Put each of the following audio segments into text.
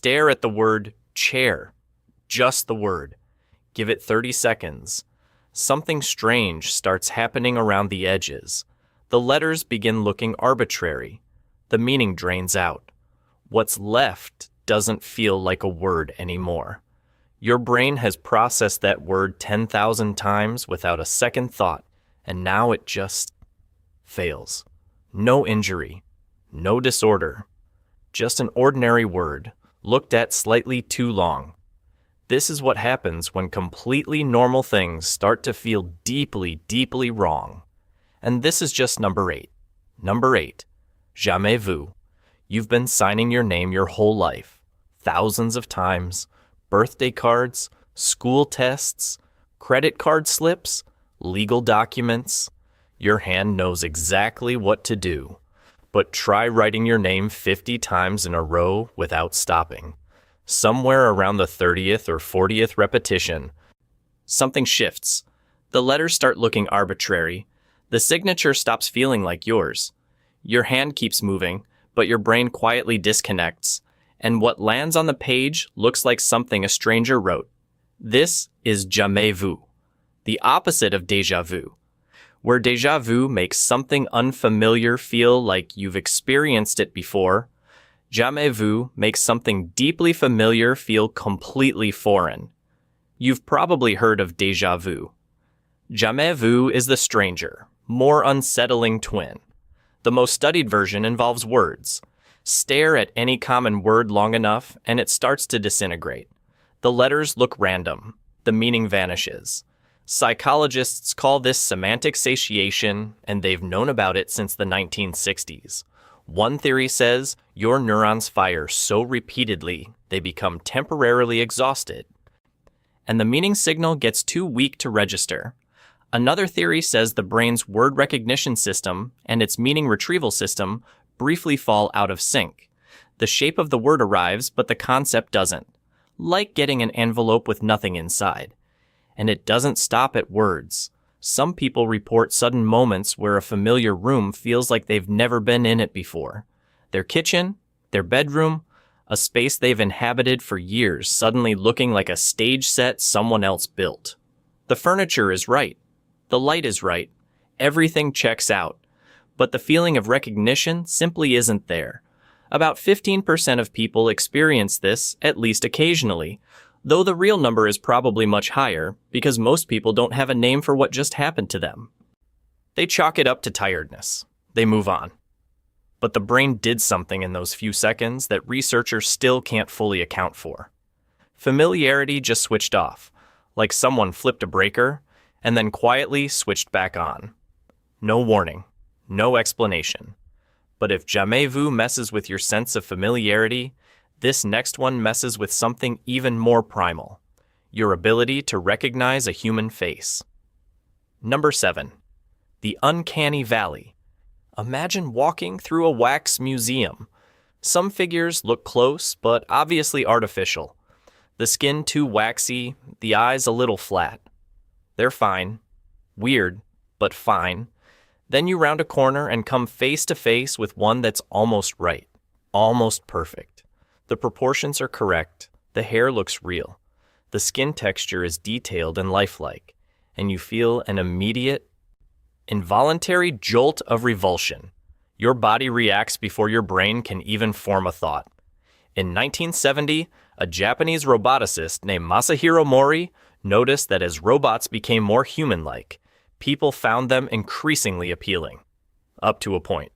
Stare at the word chair. Just the word. Give it 30 seconds. Something strange starts happening around the edges. The letters begin looking arbitrary. The meaning drains out. What's left doesn't feel like a word anymore. Your brain has processed that word 10,000 times without a second thought, and now it just fails. No injury, no disorder, just an ordinary word, looked at slightly too long. This is what happens when completely normal things start to feel deeply, deeply wrong. And this is just number 8. Number 8, jamais vu. You've been signing your name your whole life, thousands of times, birthday cards, school tests, credit card slips, legal documents. Your hand knows exactly what to do. But try writing your name 50 times in a row without stopping. Somewhere around the 30th or 40th repetition, something shifts. The letters start looking arbitrary. The signature stops feeling like yours. Your hand keeps moving, but your brain quietly disconnects, and what lands on the page looks like something a stranger wrote. This is jamais vu, the opposite of déjà vu. Where déjà vu makes something unfamiliar feel like you've experienced it before, jamais vu makes something deeply familiar feel completely foreign. You've probably heard of déjà vu. Jamais vu is the stranger, more unsettling twin. The most studied version involves words. Stare at any common word long enough, and it starts to disintegrate. The letters look random. The meaning vanishes. Psychologists call this semantic satiation, and they've known about it since the 1960s. One theory says your neurons fire so repeatedly they become temporarily exhausted, and the meaning signal gets too weak to register. Another theory says the brain's word recognition system and its meaning retrieval system briefly fall out of sync. The shape of the word arrives, but the concept doesn't, like getting an envelope with nothing inside. And it doesn't stop at words. Some people report sudden moments where a familiar room feels like they've never been in it before. Their kitchen, their bedroom, a space they've inhabited for years suddenly looking like a stage set someone else built. The furniture is right. The light is right. Everything checks out. But the feeling of recognition simply isn't there. About 15% of people experience this at least occasionally, though the real number is probably much higher because most people don't have a name for what just happened to them. They chalk it up to tiredness. They move on. But the brain did something in those few seconds that researchers still can't fully account for. Familiarity just switched off, like someone flipped a breaker and then quietly switched back on. No warning, no explanation. But if jamais vu messes with your sense of familiarity, this next one messes with something even more primal, your ability to recognize a human face. Number 7, the uncanny valley. Imagine walking through a wax museum. Some figures look close, but obviously artificial. The skin too waxy, the eyes a little flat. They're fine. Weird, but fine. Then you round a corner and come face to face with one that's almost right, almost perfect. The proportions are correct, the hair looks real, the skin texture is detailed and lifelike, and you feel an immediate, involuntary jolt of revulsion. Your body reacts before your brain can even form a thought. In 1970, a Japanese roboticist named Masahiro Mori noticed that as robots became more human-like, people found them increasingly appealing. Up to a point.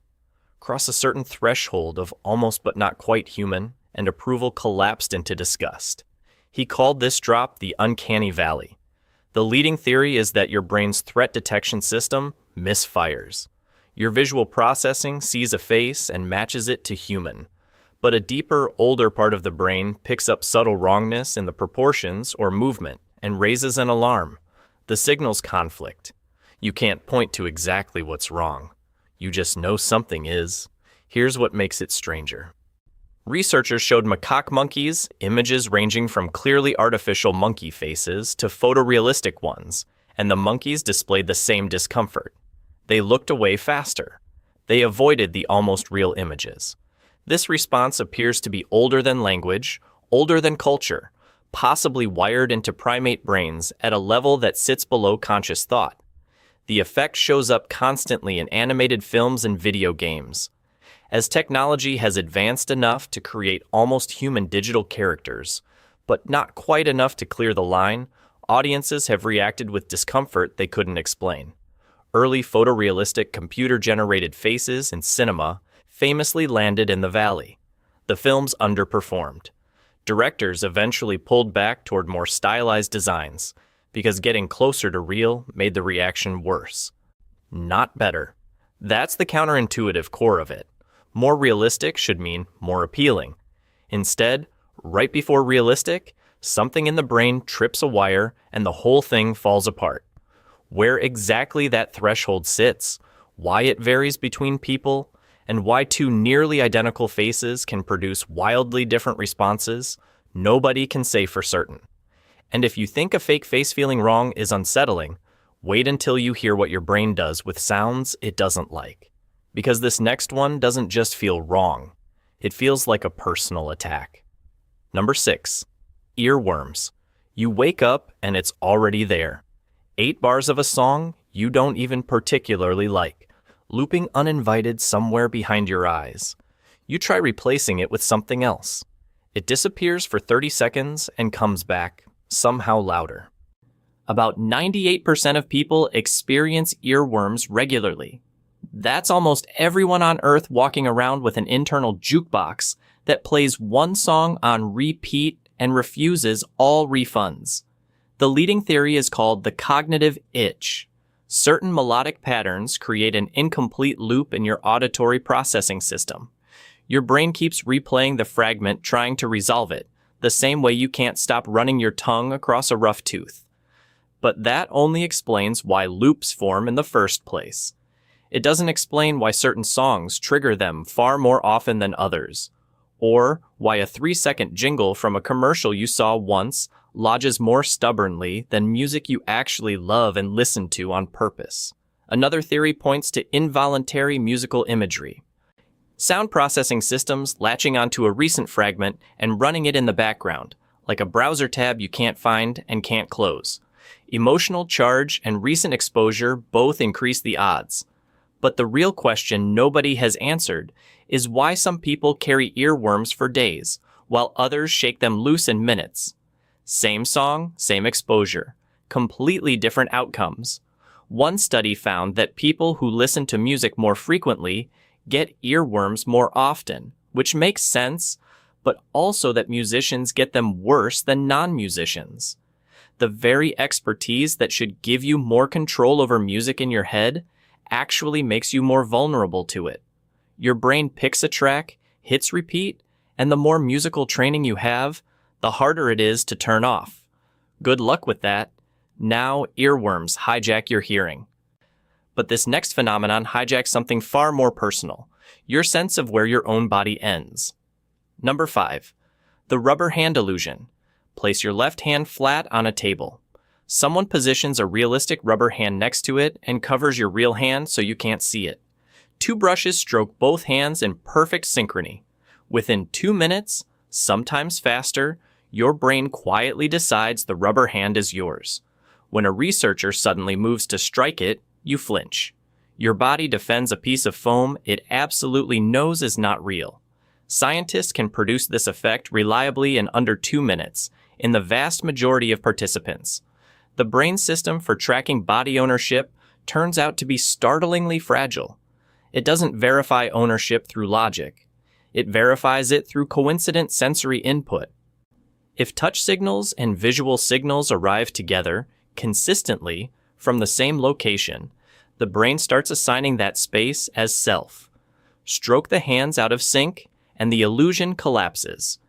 Cross a certain threshold of almost but not quite human, and approval collapsed into disgust. He called this drop the uncanny valley. The leading theory is that your brain's threat detection system misfires. Your visual processing sees a face and matches it to human, but a deeper, older part of the brain picks up subtle wrongness in the proportions or movement and raises an alarm. The signals conflict. You can't point to exactly what's wrong. You just know something is. Here's what makes it stranger. Researchers showed macaque monkeys images ranging from clearly artificial monkey faces to photorealistic ones, and the monkeys displayed the same discomfort. They looked away faster. They avoided the almost real images. This response appears to be older than language, older than culture, possibly wired into primate brains at a level that sits below conscious thought. The effect shows up constantly in animated films and video games. As technology has advanced enough to create almost human digital characters, but not quite enough to clear the line, audiences have reacted with discomfort they couldn't explain. Early photorealistic computer-generated faces in cinema famously landed in the valley. The films underperformed. Directors eventually pulled back toward more stylized designs, because getting closer to real made the reaction worse. Not better. That's the counterintuitive core of it. More realistic should mean more appealing. Instead, right before realistic, something in the brain trips a wire and the whole thing falls apart. Where exactly that threshold sits, why it varies between people, and why two nearly identical faces can produce wildly different responses, nobody can say for certain. And if you think a fake face feeling wrong is unsettling, wait until you hear what your brain does with sounds it doesn't like. Because this next one doesn't just feel wrong, it feels like a personal attack. Number 6. Earworms. You wake up and it's already there. 8 bars of a song you don't even particularly like, looping uninvited somewhere behind your eyes. You try replacing it with something else. It disappears for 30 seconds and comes back, somehow louder. About 98% of people experience earworms regularly. That's almost everyone on Earth walking around with an internal jukebox that plays one song on repeat and refuses all refunds. The leading theory is called the cognitive itch. Certain melodic patterns create an incomplete loop in your auditory processing system. Your brain keeps replaying the fragment trying to resolve it, the same way you can't stop running your tongue across a rough tooth. But that only explains why loops form in the first place. It doesn't explain why certain songs trigger them far more often than others, or why a 3-second jingle from a commercial you saw once lodges more stubbornly than music you actually love and listen to on purpose. Another theory points to involuntary musical imagery. Sound processing systems latching onto a recent fragment and running it in the background, like a browser tab you can't find and can't close. Emotional charge and recent exposure both increase the odds. But the real question nobody has answered is why some people carry earworms for days, while others shake them loose in minutes. Same song, same exposure. Completely different outcomes. One study found that people who listen to music more frequently get earworms more often, which makes sense, but also that musicians get them worse than non-musicians. The very expertise that should give you more control over music in your head actually makes you more vulnerable to it. Your brain picks a track, hits repeat, and the more musical training you have, the harder it is to turn off. Good luck with that. Now earworms hijack your hearing. But this next phenomenon hijacks something far more personal, your sense of where your own body ends. Number 5. The rubber hand illusion. Place your left hand flat on a table. Someone positions a realistic rubber hand next to it and covers your real hand so you can't see it. 2 brushes stroke both hands in perfect synchrony. Within 2 minutes, sometimes faster, your brain quietly decides the rubber hand is yours. When a researcher suddenly moves to strike it, you flinch. Your body defends a piece of foam it absolutely knows is not real. Scientists can produce this effect reliably in under 2 minutes, in the vast majority of participants. The brain system for tracking body ownership turns out to be startlingly fragile. It doesn't verify ownership through logic. It verifies it through coincident sensory input. If touch signals and visual signals arrive together, consistently, from the same location, the brain starts assigning that space as self. Stroke the hands out of sync, and the illusion collapses.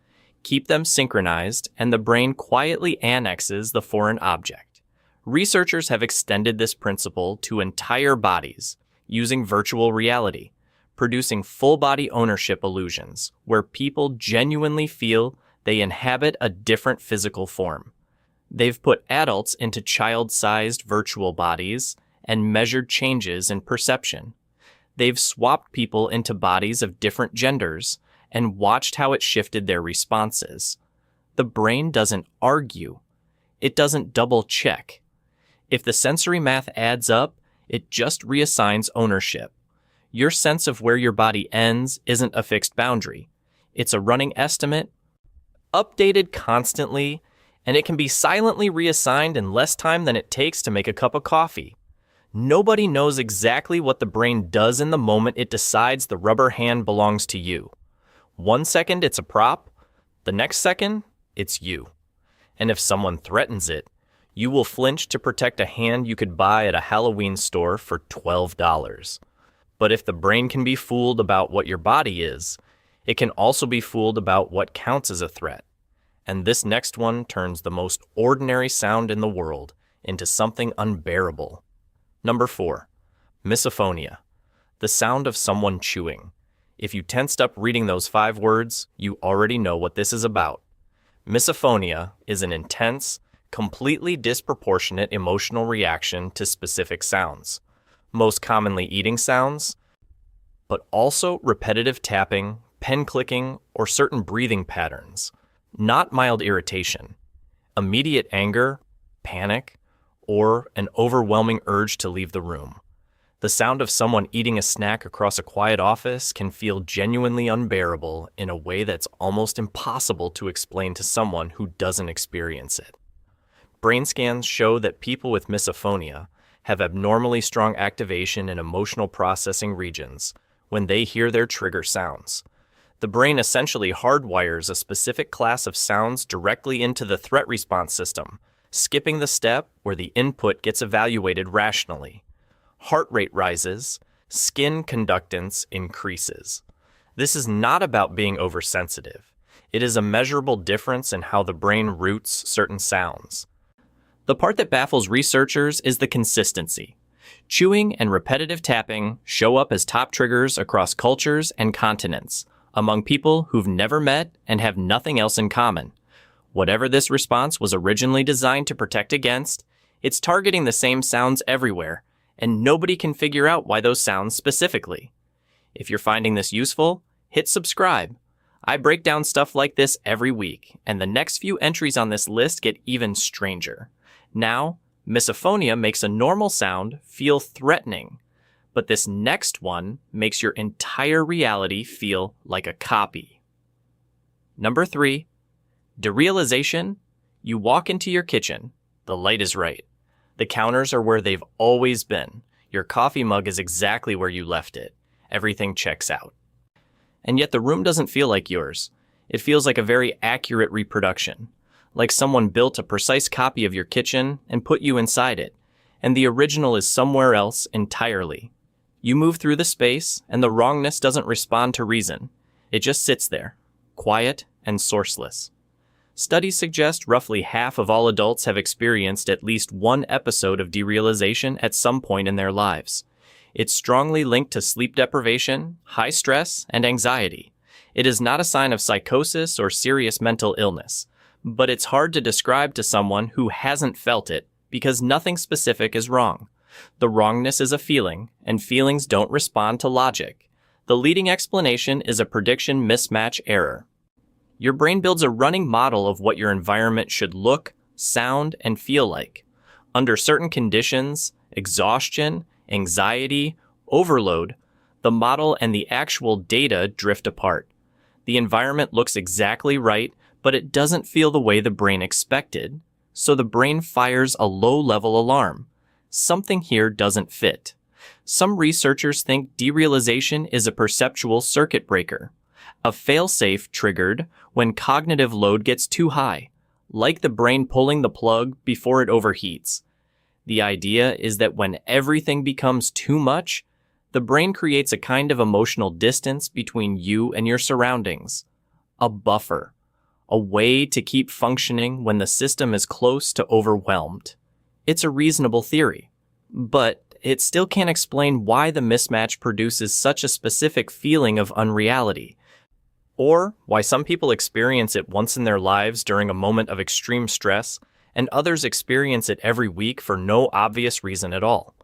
Keep them synchronized, and the brain quietly annexes the foreign object. Researchers have extended this principle to entire bodies, using virtual reality, producing full-body ownership illusions, where people genuinely feel they inhabit a different physical form. They've put adults into child-sized virtual bodies and measured changes in perception. They've swapped people into bodies of different genders and watched how it shifted their responses. The brain doesn't argue. It doesn't double check. If the sensory math adds up, it just reassigns ownership. Your sense of where your body ends isn't a fixed boundary. It's a running estimate, updated constantly, and it can be silently reassigned in less time than it takes to make a cup of coffee. Nobody knows exactly what the brain does in the moment it decides the rubber hand belongs to you. 1 second it's a prop, the next second it's you. And if someone threatens it, you will flinch to protect a hand you could buy at a Halloween store for $12. But if the brain can be fooled about what your body is, it can also be fooled about what counts as a threat. And this next one turns the most ordinary sound in the world into something unbearable. Number 4, misophonia, the sound of someone chewing. If you tensed up reading those 5 words, you already know what this is about. Misophonia is an intense, completely disproportionate emotional reaction to specific sounds, most commonly eating sounds, but also repetitive tapping, pen clicking, or certain breathing patterns, not mild irritation, immediate anger, panic, or an overwhelming urge to leave the room. The sound of someone eating a snack across a quiet office can feel genuinely unbearable in a way that's almost impossible to explain to someone who doesn't experience it. Brain scans show that people with misophonia have abnormally strong activation in emotional processing regions when they hear their trigger sounds. The brain essentially hardwires a specific class of sounds directly into the threat response system, skipping the step where the input gets evaluated rationally. Heart rate rises, skin conductance increases. This is not about being oversensitive. It is a measurable difference in how the brain routes certain sounds. The part that baffles researchers is the consistency. Chewing and repetitive tapping show up as top triggers across cultures and continents, among people who've never met and have nothing else in common. Whatever this response was originally designed to protect against, it's targeting the same sounds everywhere, and nobody can figure out why those sounds specifically. If you're finding this useful, hit subscribe. I break down stuff like this every week, and the next few entries on this list get even stranger. Now, misophonia makes a normal sound feel threatening, but this next one makes your entire reality feel like a copy. Number 3, derealization. You walk into your kitchen, the light is right. The counters are where they've always been. Your coffee mug is exactly where you left it. Everything checks out. And yet the room doesn't feel like yours. It feels like a very accurate reproduction. Like someone built a precise copy of your kitchen and put you inside it, and the original is somewhere else entirely. You move through the space, and the wrongness doesn't respond to reason. It just sits there, quiet and sourceless. Studies suggest roughly half of all adults have experienced at least one episode of derealization at some point in their lives. It's strongly linked to sleep deprivation, high stress, and anxiety. It is not a sign of psychosis or serious mental illness, but it's hard to describe to someone who hasn't felt it because nothing specific is wrong. The wrongness is a feeling, and feelings don't respond to logic. The leading explanation is a prediction mismatch error. Your brain builds a running model of what your environment should look, sound, and feel like. Under certain conditions, exhaustion, anxiety, overload, the model and the actual data drift apart. The environment looks exactly right, but it doesn't feel the way the brain expected, so the brain fires a low-level alarm. Something here doesn't fit. Some researchers think derealization is a perceptual circuit breaker, a failsafe triggered when cognitive load gets too high, like the brain pulling the plug before it overheats. The idea is that when everything becomes too much, the brain creates a kind of emotional distance between you and your surroundings, a buffer, a way to keep functioning when the system is close to overwhelmed. It's a reasonable theory, but it still can't explain why the mismatch produces such a specific feeling of unreality, or why some people experience it once in their lives during a moment of extreme stress, and others experience it every week for no obvious reason at all.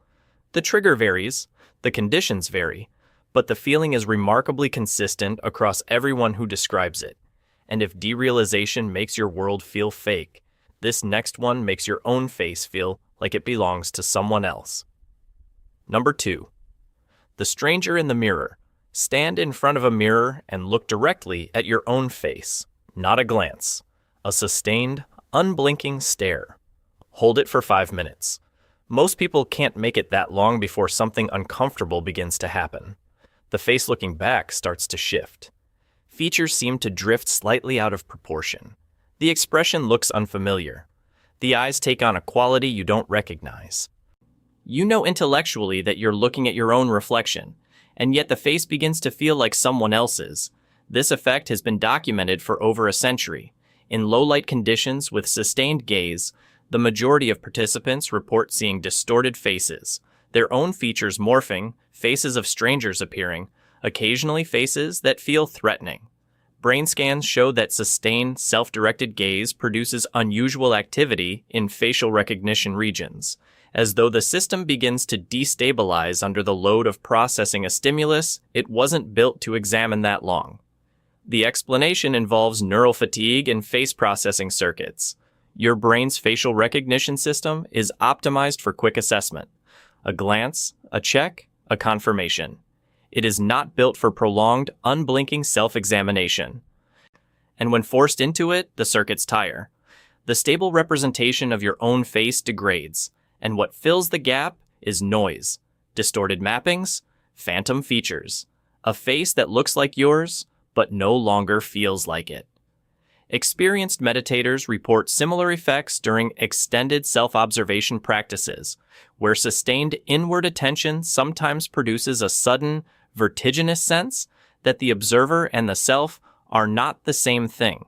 The trigger varies, the conditions vary, but the feeling is remarkably consistent across everyone who describes it. And if derealization makes your world feel fake, this next one makes your own face feel like it belongs to someone else. Number 2. The stranger in the mirror. Stand in front of a mirror and look directly at your own face. Not a glance. A sustained, unblinking stare. Hold it for 5 minutes. Most people can't make it that long before something uncomfortable begins to happen. The face looking back starts to shift. Features seem to drift slightly out of proportion. The expression looks unfamiliar. The eyes take on a quality you don't recognize. You know intellectually that you're looking at your own reflection, and yet the face begins to feel like someone else's. This effect has been documented for over a century. In low-light conditions with sustained gaze, the majority of participants report seeing distorted faces, their own features morphing, faces of strangers appearing, occasionally faces that feel threatening. Brain scans show that sustained, self-directed gaze produces unusual activity in facial recognition regions, as though the system begins to destabilize under the load of processing a stimulus it wasn't built to examine that long. The explanation involves neural fatigue and face processing circuits. Your brain's facial recognition system is optimized for quick assessment. A glance, a check, a confirmation. It is not built for prolonged, unblinking self-examination. And when forced into it, the circuits tire. The stable representation of your own face degrades, and what fills the gap is noise, distorted mappings, phantom features, a face that looks like yours, but no longer feels like it. Experienced meditators report similar effects during extended self-observation practices, where sustained inward attention sometimes produces a sudden, vertiginous sense that the observer and the self are not the same thing.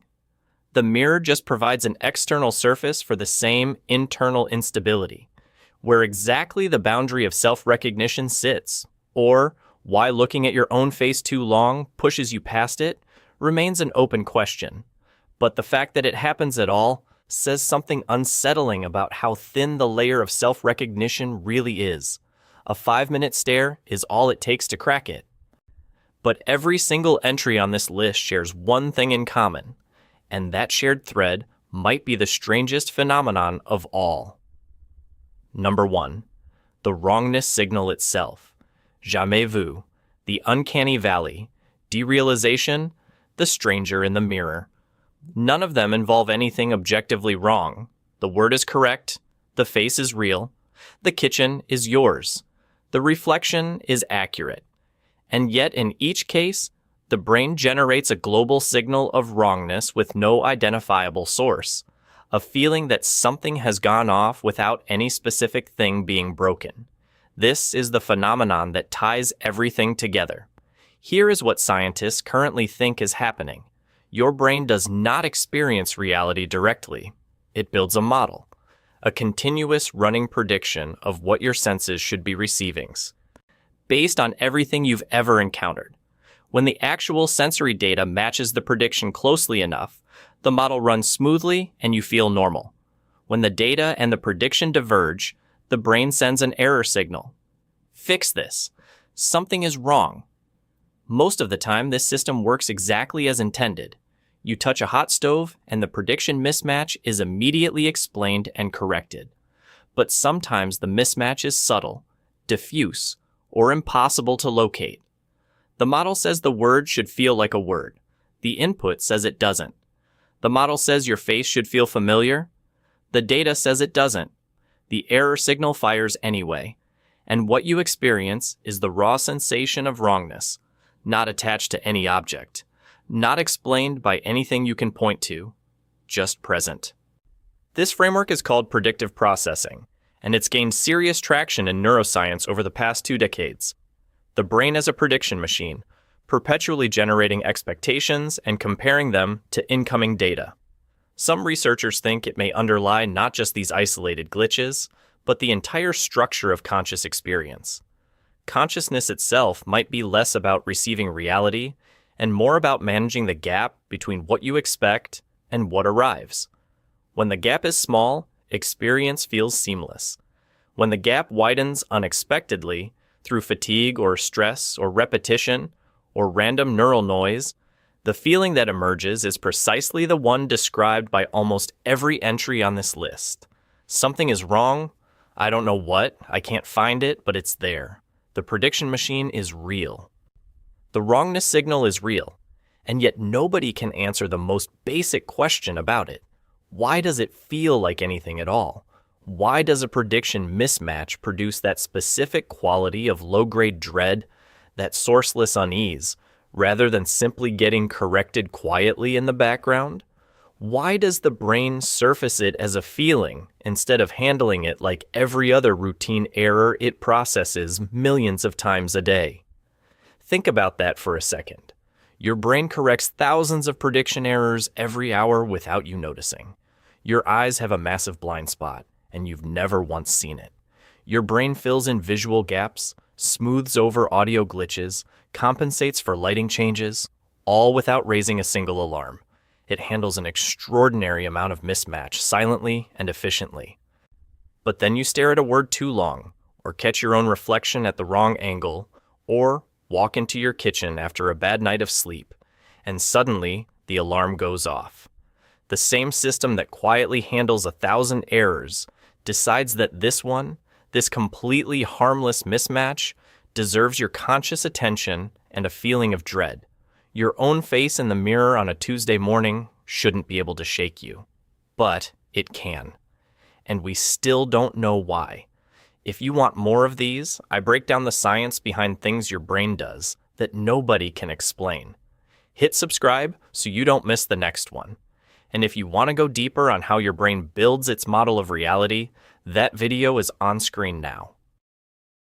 The mirror just provides an external surface for the same internal instability, where exactly the boundary of self-recognition sits, or why looking at your own face too long pushes you past it, remains an open question. But the fact that it happens at all says something unsettling about how thin the layer of self-recognition really is. A 5-minute stare is all it takes to crack it. But every single entry on this list shares one thing in common, and that shared thread might be the strangest phenomenon of all. Number 1. The wrongness signal itself. Jamais vu. The uncanny valley. Derealization. The stranger in the mirror. None of them involve anything objectively wrong. The word is correct. The face is real. The kitchen is yours. The reflection is accurate. And yet in each case, the brain generates a global signal of wrongness with no identifiable source, a feeling that something has gone off without any specific thing being broken. This is the phenomenon that ties everything together. Here is what scientists currently think is happening. Your brain does not experience reality directly. It builds a model, a continuous running prediction of what your senses should be receiving, based on everything you've ever encountered. When the actual sensory data matches the prediction closely enough, the model runs smoothly and you feel normal. When the data and the prediction diverge, the brain sends an error signal. Fix this. Something is wrong. Most of the time, this system works exactly as intended. You touch a hot stove, and the prediction mismatch is immediately explained and corrected. But sometimes the mismatch is subtle, diffuse, or impossible to locate. The model says the word should feel like a word. The input says it doesn't. The model says your face should feel familiar. The data says it doesn't. The error signal fires anyway. And what you experience is the raw sensation of wrongness, not attached to any object, not explained by anything you can point to, just present. This framework is called predictive processing, and it's gained serious traction in neuroscience over the past 2 decades. The brain as a prediction machine, perpetually generating expectations and comparing them to incoming data. Some researchers think it may underlie not just these isolated glitches, but the entire structure of conscious experience. Consciousness itself might be less about receiving reality and more about managing the gap between what you expect and what arrives. When the gap is small, experience feels seamless. When the gap widens unexpectedly through fatigue or stress or repetition or random neural noise, The feeling that emerges is precisely the one described by almost every entry on this list. Something is wrong. I don't know what. I can't find it, but it's there. The prediction machine is real. The wrongness signal is real, and yet nobody can answer the most basic question about it. Why does it feel like anything at all? Why does a prediction mismatch produce that specific quality of low-grade dread, that sourceless unease, rather than simply getting corrected quietly in the background? Why does the brain surface it as a feeling instead of handling it like every other routine error it processes millions of times a day? Think about that for a second. Your brain corrects thousands of prediction errors every hour without you noticing. Your eyes have a massive blind spot, and you've never once seen it. Your brain fills in visual gaps, smooths over audio glitches, compensates for lighting changes, all without raising a single alarm. It handles an extraordinary amount of mismatch silently and efficiently. But then you stare at a word too long, or catch your own reflection at the wrong angle, or walk into your kitchen after a bad night of sleep, and suddenly the alarm goes off. The same system that quietly handles 1,000 errors decides that this completely harmless mismatch, deserves your conscious attention and a feeling of dread. Your own face in the mirror on a Tuesday morning shouldn't be able to shake you, but it can. And we still don't know why. If you want more of these, I break down the science behind things your brain does that nobody can explain. Hit subscribe so you don't miss the next one. And if you want to go deeper on how your brain builds its model of reality, that video is on screen now.